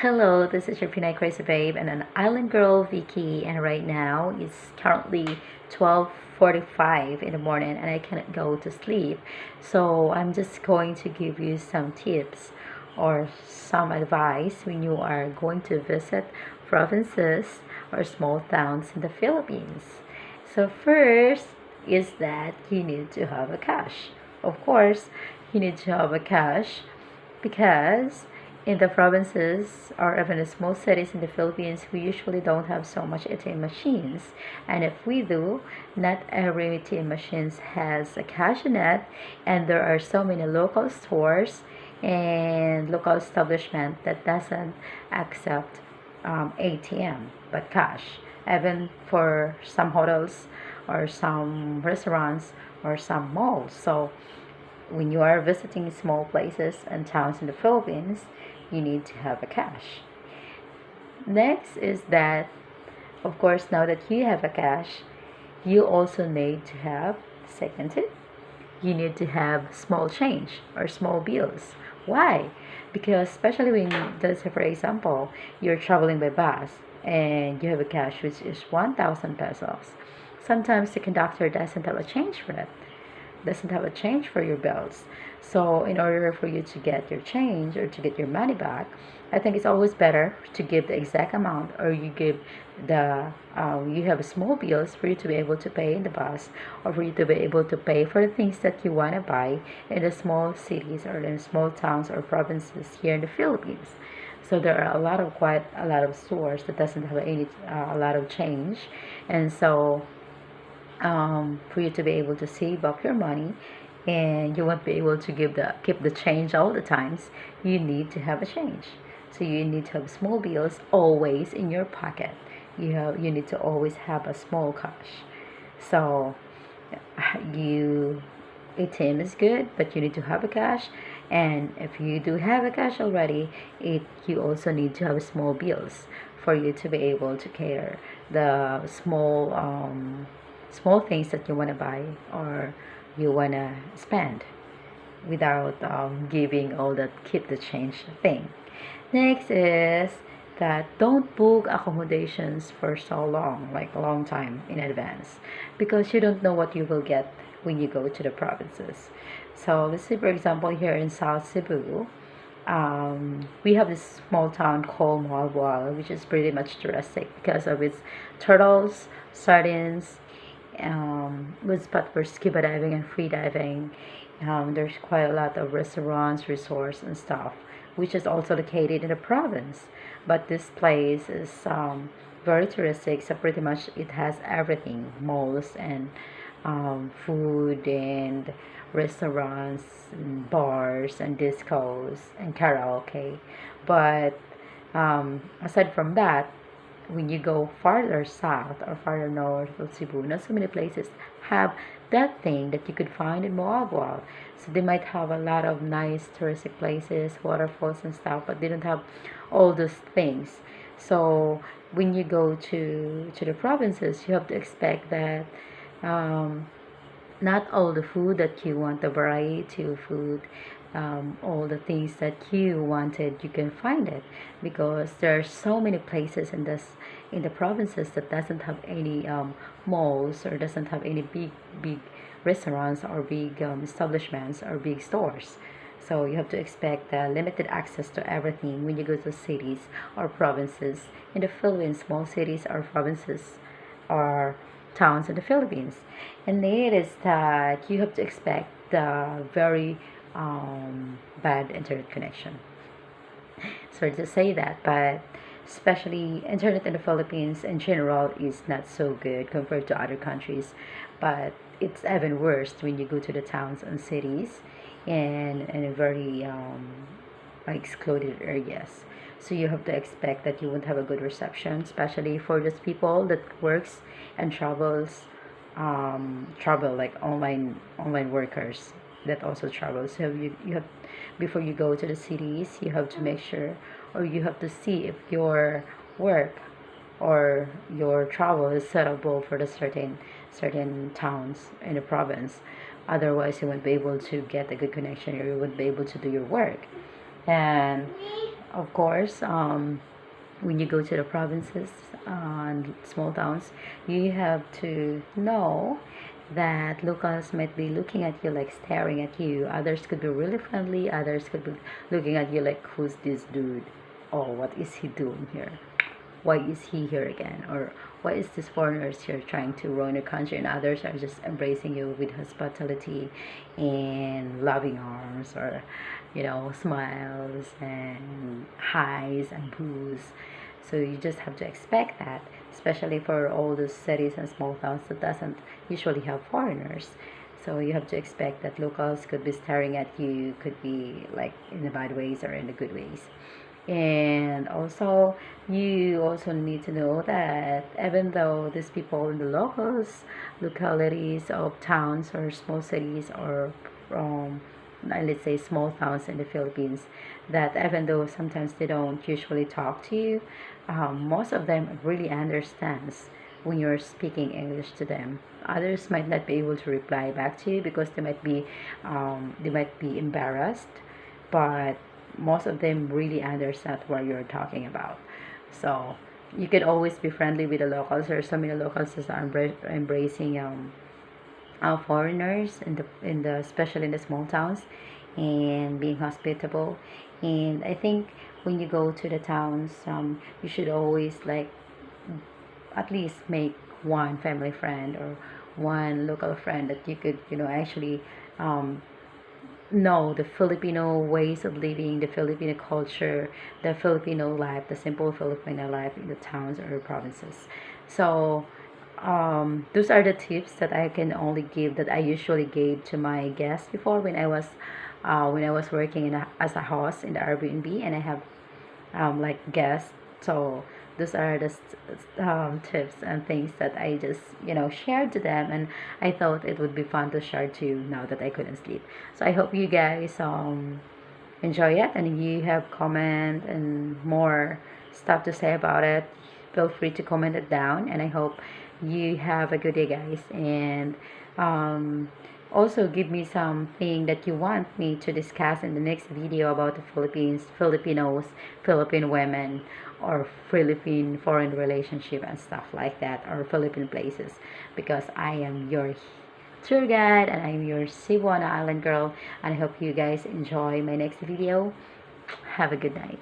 Hello, this is your Pinay Crazy Babe and an island girl, Vicky, and right now it's currently 12:45 in the morning and I cannot go to sleep. So I'm just going to give you some tips or some advice when you are going to visit provinces or small towns in the Philippines. So first is that you need to have a cash. Of course, you need to have a cash because in the provinces or even the small cities in the Philippines, we usually don't have so much ATM machines. And if we do, not every ATM machines has a cash in it, and there are so many local stores and local establishment that doesn't accept ATM but cash. Even for some hotels or some restaurants or some malls. So when you are visiting small places and towns in the Philippines, you need to have a cash. Next is that, of course, now that you have a cash, you also need to have, second tip, you need to have small change or small bills. Why? Because especially when, let's say for example, you're traveling by bus and you have a cash which is 1,000 pesos. Sometimes the conductor doesn't have a change for it, doesn't have a change for your bills. So in order for you to get your change or to get your money back, I think it's always better to give the exact amount, or you give the you have small bills for you to be able to pay in the bus, or for you to be able to pay for the things that you want to buy in the small cities or in small towns or provinces here in the Philippines. So there are quite a lot of stores that doesn't have any a lot of change, and so for you to be able to save up your money and you won't be able to keep the change all the times, you need to have a change. So you need to have small bills always in your pocket. You need to always have a small cash. So you ATM is good, but you need to have a cash. And if you do have a cash already, you also need to have small bills for you to be able to cater the small things that you want to buy or you want to spend without giving all that keep the change thing. Next is that don't book accommodations for so long, like a long time in advance, because you don't know what you will get when you go to the provinces. So let's say, for example, here in South Cebu, we have this small town called Malboal, which is pretty much touristic because of its turtles, sardines, good spot for scuba diving and free diving. There's quite a lot of restaurants, resorts, and stuff, which is also located in the province. But this place is very touristic, so pretty much it has everything, malls and food and restaurants and bars and discos and karaoke. But aside from that, when you go farther south or farther north of Cebu, not so many places have that thing that you could find in Moalboal. So they might have a lot of nice touristic places, waterfalls and stuff, but they don't have all those things. So when you go to the provinces, you have to expect that um, not all the food that you want, the variety of food, all the things that you wanted, you can find it because there are so many places in the provinces that doesn't have any malls or doesn't have any big restaurants or big establishments or big stores. So you have to expect limited access to everything when you go to cities or provinces in the Philippines, small cities or provinces or towns in the Philippines. And it is that you have to expect the very bad internet connection. Sorry to say that, but especially internet in the Philippines in general is not so good compared to other countries. But it's even worse when you go to the towns and cities and in a very excluded areas. So you have to expect that you won't have a good reception, especially for those people that works and travel like online workers that also travel. So you have, before you go to the cities, you have to make sure, or you have to see if your work or your travel is suitable for the certain towns in the province. Otherwise, you won't be able to get a good connection, or you won't be able to do your work. And Of course, when you go to the provinces and small towns, you have to know that locals might be looking at you like staring at you. Others could be really friendly, others could be looking at you like, who's this dude? Oh, what is he doing here? Why is he here again? Or why is this foreigners here trying to ruin the country? And others are just embracing you with hospitality and loving arms, or smiles and highs and boos. So you just have to expect that, especially for all the cities and small towns that doesn't usually have foreigners. So you have to expect that locals could be staring at you, could be like in the bad ways or in the good ways. And also, you also need to know that even though these people in the localities of towns or small cities, or from let's say small towns in the Philippines, that even though sometimes they don't usually talk to you, most of them really understands when you're speaking English to them. Others might not be able to reply back to you because they might be embarrassed, but most of them really understand what you're talking about. So you can always be friendly with the locals. There are so many locals that are embracing our foreigners in the especially in the small towns, and being hospitable. And I think when you go to the towns, you should always like at least make one family friend or one local friend that you could actually um, know the Filipino ways of living, the Filipino culture, the Filipino life, the simple Filipino life in the towns or provinces. So those are the tips that I can only give, that I usually gave to my guests before, when I was working as a host in the Airbnb, and I have like guests. So those are the tips and things that I just shared to them, and I thought it would be fun to share to you now that I couldn't sleep. So I hope you guys enjoy it, and you have comment and more stuff to say about it. Feel free to comment it down, and I hope you have a good day, guys. And um, also give me something that you want me to discuss in the next video about the Philippines, Filipinos, Philippine women, or Philippine foreign relationship and stuff like that, or Philippine places, because I am your tour guide and I'm your Cebuana Island girl, and I hope you guys enjoy my next video. Have a good night.